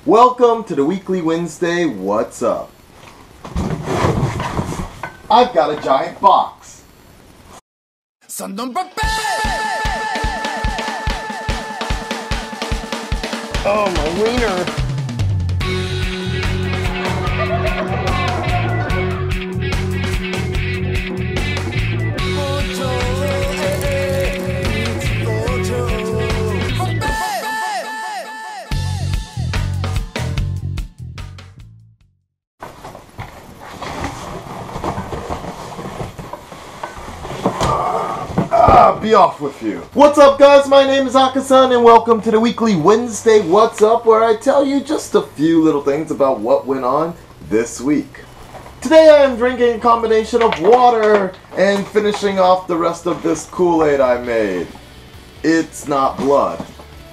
Welcome to the weekly Wednesday What's Up. I've got a giant box. Oh, my wiener. Be off with you. What's up, guys? My name is Akasan and welcome to the weekly Wednesday What's Up, where I tell you just a few little things about what went on this week. Today I am drinking a combination of water and finishing off the rest of this Kool-Aid I made. It's not blood.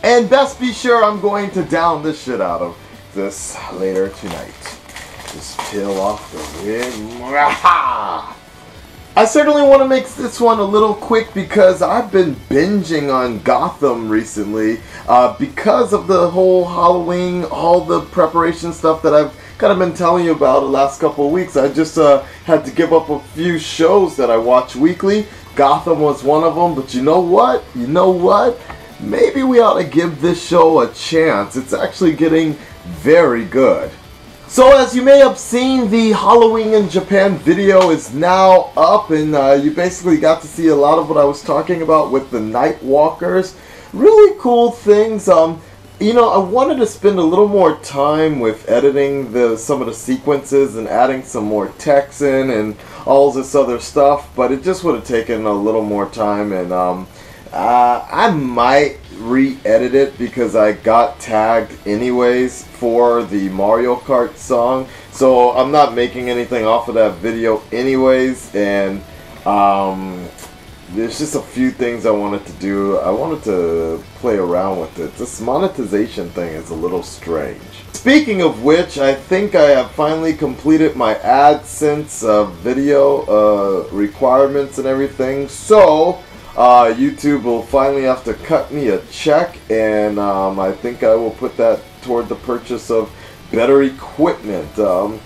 And best be sure I'm going to down this shit out of this later tonight. Just peel off the lid. I certainly want to make this one a little quick because I've been binging on Gotham recently because of the whole Halloween, all the preparation stuff that I've kind of been telling you about the last couple of weeks. I just had to give up a few shows that I watch weekly. Gotham was one of them, but you know what? Maybe we ought to give this show a chance. It's actually getting very good. So as you may have seen, the Halloween in Japan video is now up, and you basically got to see a lot of what I was talking about with the Night Walkers. Really cool things. You know, I wanted to spend a little more time with editing some of the sequences and adding some more text in and all this other stuff, but it just would have taken a little more time, and I might re-edit it because I got tagged anyways for the Mario Kart song, so I'm not making anything off of that video anyways, and there's just a few things I wanted to do. I wanted to play around with it. This monetization thing is a little strange. Speaking of which, I think I have finally completed my AdSense video requirements and everything, so YouTube will finally have to cut me a check, and I think I will put that toward the purchase of better equipment. The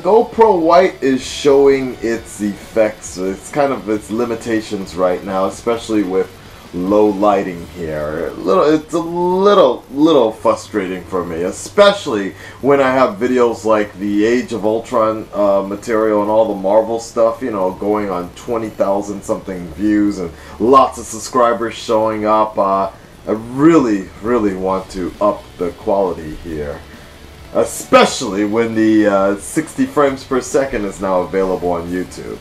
GoPro White is showing its effects. It's kind of its limitations right now, especially with low lighting here. It's a little frustrating for me, especially when I have videos like the Age of Ultron material and all the Marvel stuff, you know, going on 20,000 something views and lots of subscribers showing up. I really want to up the quality here, especially when the 60 frames per second is now available on YouTube.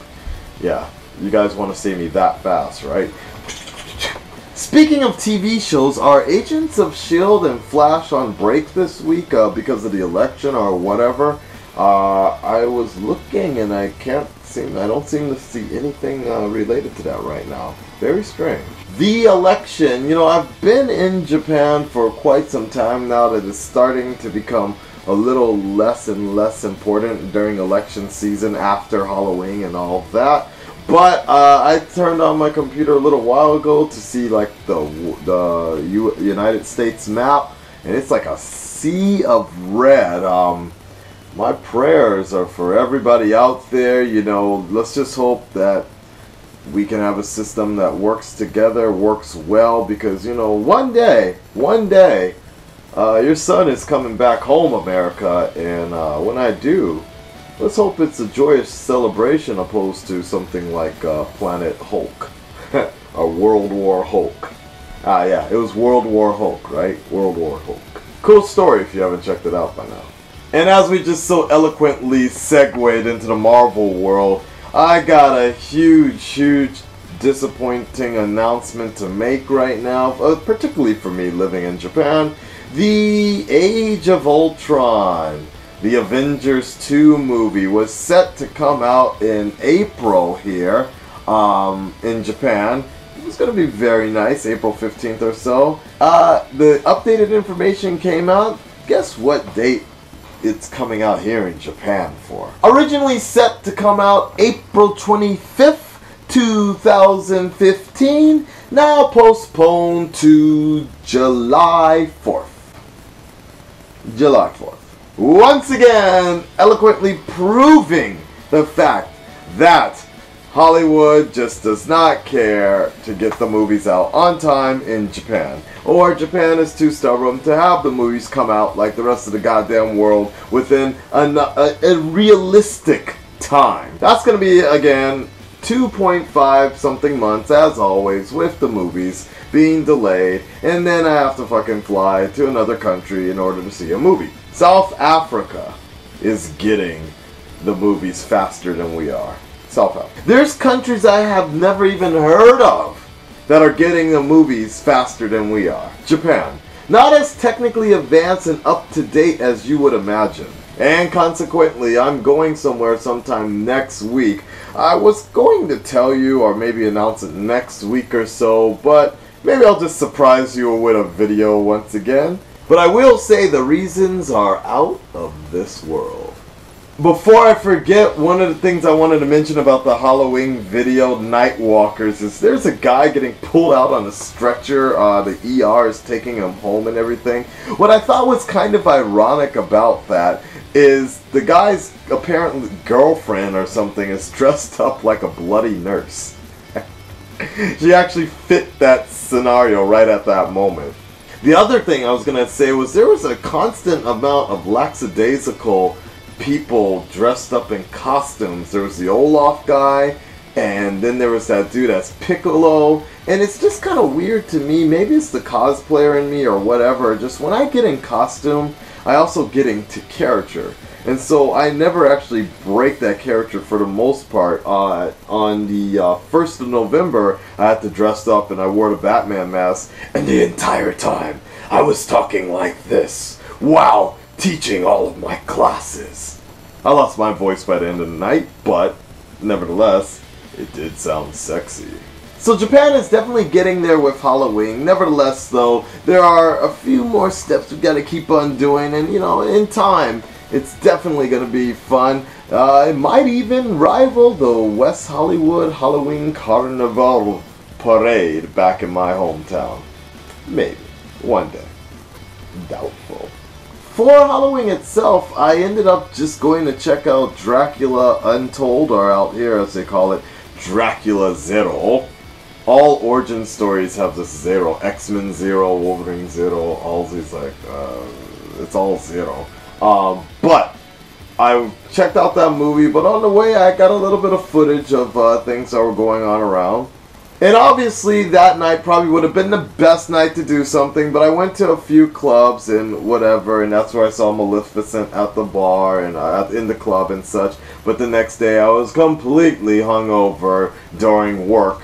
Yeah, you guys want to see me that fast, right? Speaking of TV shows, are Agents of S.H.I.E.L.D. and Flash on break this week because of the election or whatever? I was looking and I don't seem to see anything related to that right now. Very strange. The election, you know, I've been in Japan for quite some time now that it's starting to become a little less and less important during election season after Halloween and all of that. But I turned on my computer a little while ago to see like the United States map, and it's like a sea of red. My prayers are for everybody out there. You know, let's just hope that we can have a system that works together, works well, because, you know, one day, your son is coming back home, America, and when I do, let's hope it's a joyous celebration opposed to something like Planet Hulk. Or World War Hulk. Yeah, it was World War Hulk, right? World War Hulk. Cool story if you haven't checked it out by now. And as we just so eloquently segued into the Marvel world, I got a huge disappointing announcement to make right now, particularly for me living in Japan. The Age of Ultron, the Avengers 2 movie, was set to come out in April here in Japan. It was going to be very nice, April 15th or so. The updated information came out. Guess what date it's coming out here in Japan for? Originally set to come out April 25th, 2015, now postponed to July 4th. July 4th. Once again, eloquently proving the fact that Hollywood just does not care to get the movies out on time in Japan. Or Japan is too stubborn to have the movies come out like the rest of the goddamn world within a realistic time. That's going to be, again, 2.5 something months, as always, with the movies being delayed. And then I have to fucking fly to another country in order to see a movie. South Africa is getting the movies faster than we are. South Africa. There's countries I have never even heard of that are getting the movies faster than we are. Japan. Not as technically advanced and up to date as you would imagine. And consequently, I'm going somewhere sometime next week. I was going to tell you, or maybe announce it next week or so, but maybe I'll just surprise you with a video once again. But I will say the reasons are out of this world. Before I forget, one of the things I wanted to mention about the Halloween video Nightwalkers is there's a guy getting pulled out on a stretcher. The ER is taking him home and everything. What I thought was kind of ironic about that is the guy's apparently girlfriend or something is dressed up like a bloody nurse. She actually fit that scenario right at that moment. The other thing I was going to say was there was a constant amount of lackadaisical people dressed up in costumes. There was the Olaf guy, and then there was that dude as Piccolo, and it's just kind of weird to me. Maybe it's the cosplayer in me or whatever. Just when I get in costume, I also get into character. And so I never actually break that character for the most part. On the 1st of November, I had to dress up and I wore the Batman mask. And the entire time, I was talking like this while teaching all of my classes. I lost my voice by the end of the night, but nevertheless, it did sound sexy. So Japan is definitely getting there with Halloween. Nevertheless, though, there are a few more steps we've got to keep on doing. And, you know, in time, it's definitely going to be fun. It might even rival the West Hollywood Halloween Carnival Parade back in my hometown. Maybe. One day. Doubtful. For Halloween itself, I ended up just going to check out Dracula Untold, or out here as they call it, Dracula Zero. All origin stories have this zero. X-Men Zero, Wolverine Zero, all these like, it's all zero. But I checked out that movie, but on the way I got a little bit of footage of things that were going on around. And obviously that night probably would have been the best night to do something, but I went to a few clubs and whatever, and that's where I saw Maleficent at the bar and in the club and such. But the next day I was completely hungover during work,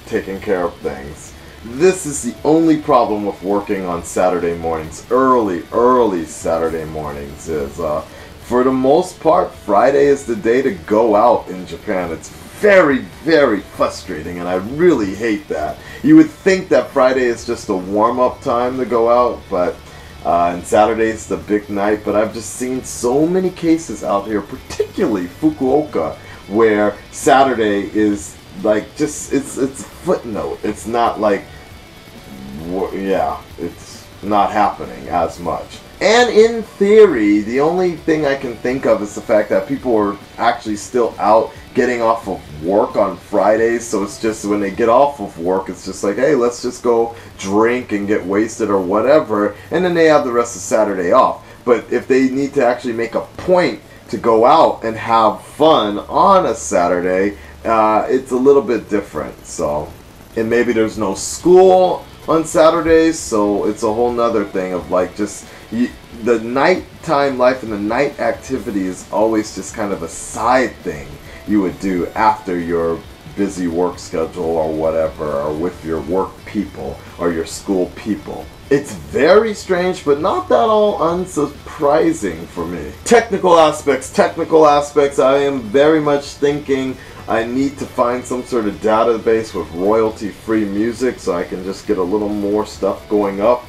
taking care of things. This is the only problem with working on Saturday mornings, early Saturday mornings, is for the most part, Friday is the day to go out in Japan. It's very, very frustrating, and I really hate that. You would think that Friday is just a warm-up time to go out, but and Saturday's the big night. But I've just seen so many cases out here, particularly Fukuoka, where Saturday is like just it's a footnote. It's not like, yeah, it's not happening as much. And in theory, the only thing I can think of is the fact that people are actually still out getting off of work on Fridays. So it's just when they get off of work, it's just like, hey, let's just go drink and get wasted or whatever. And then they have the rest of Saturday off. But if they need to actually make a point to go out and have fun on a Saturday, it's a little bit different. So, and maybe there's no school on Saturdays, so it's a whole nother thing of like just the nighttime life and the night activity is always just kind of a side thing you would do after your busy work schedule or whatever, or with your work people or your school people. It's very strange, but not that all unsurprising for me. Technical aspects, I am very much thinking I need to find some sort of database with royalty-free music so I can just get a little more stuff going up.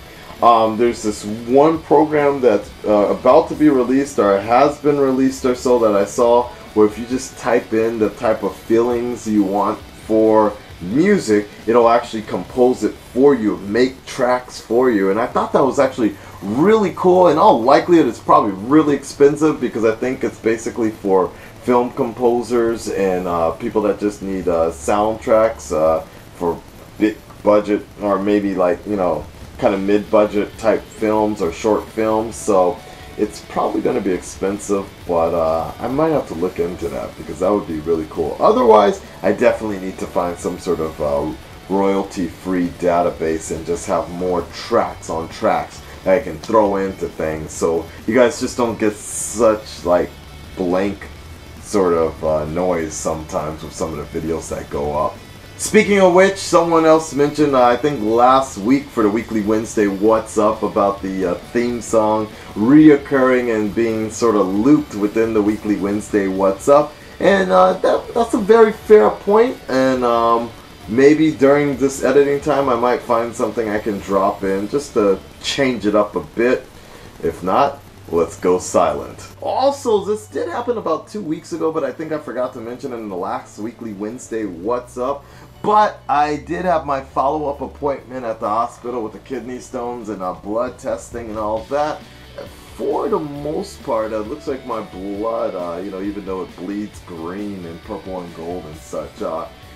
There's this one program that's about to be released, or has been released or so, that I saw, where if you just type in the type of feelings you want for music, it'll actually compose it for you, make tracks for you. And I thought that was actually really cool. In all likelihood, it's probably really expensive because I think it's basically for film composers and people that just need soundtracks for big budget, or maybe like, you know, kind of mid-budget type films or short films. So it's probably going to be expensive, but I might have to look into that because that would be really cool. Otherwise, I definitely need to find some sort of royalty-free database and just have more tracks on tracks that I can throw into things, so you guys just don't get such like blank sort of noise sometimes with some of the videos that go up. Speaking of which, someone else mentioned, I think last week for the Weekly Wednesday What's Up, about the theme song reoccurring and being sort of looped within the Weekly Wednesday What's Up. And that's a very fair point, and maybe during this editing time I might find something I can drop in just to change it up a bit. If not, let's go silent. Also, this did happen about 2 weeks ago, but I think I forgot to mention it in the last Weekly Wednesday What's Up. But I did have my follow-up appointment at the hospital with the kidney stones and blood testing and all that. For the most part, it looks like my blood, you know, even though it bleeds green and purple and gold and such,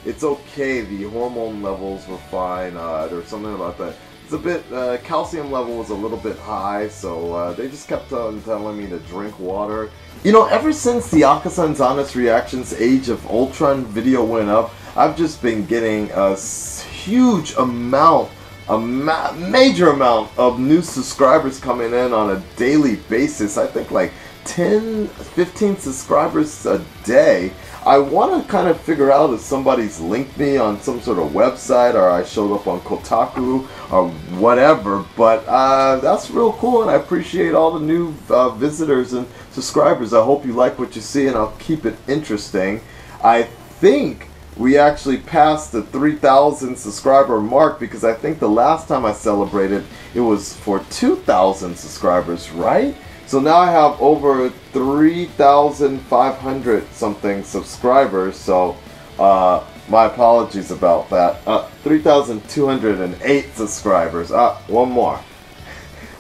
it's okay. The hormone levels were fine. There was something about that. It's a bit, calcium level was a little bit high, so they just kept on telling me to drink water. You know, ever since the Akasan's Honest Reactions Age of Ultron video went up, I've just been getting a huge amount, major amount of new subscribers coming in on a daily basis. I think like 10, 15 subscribers a day. I want to kind of figure out if somebody's linked me on some sort of website, or I showed up on Kotaku or whatever, but that's real cool, and I appreciate all the new visitors and subscribers. I hope you like what you see, and I'll keep it interesting. I think we actually passed the 3,000 subscriber mark, because I think the last time I celebrated it was for 2,000 subscribers, right? So now I have over 3,500 something subscribers, so my apologies about that. 3,208 subscribers. One more.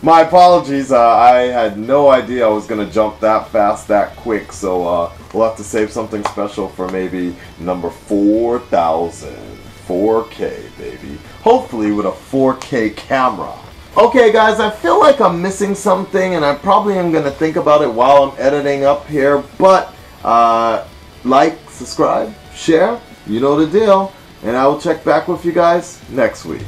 My apologies, I had no idea I was going to jump that fast, that quick, so we'll have to save something special for maybe number 4,000. 4K, baby. Hopefully with a 4K camera. Okay guys, I feel like I'm missing something, and I probably am going to think about it while I'm editing up here, but like, subscribe, share, you know the deal, and I will check back with you guys next week.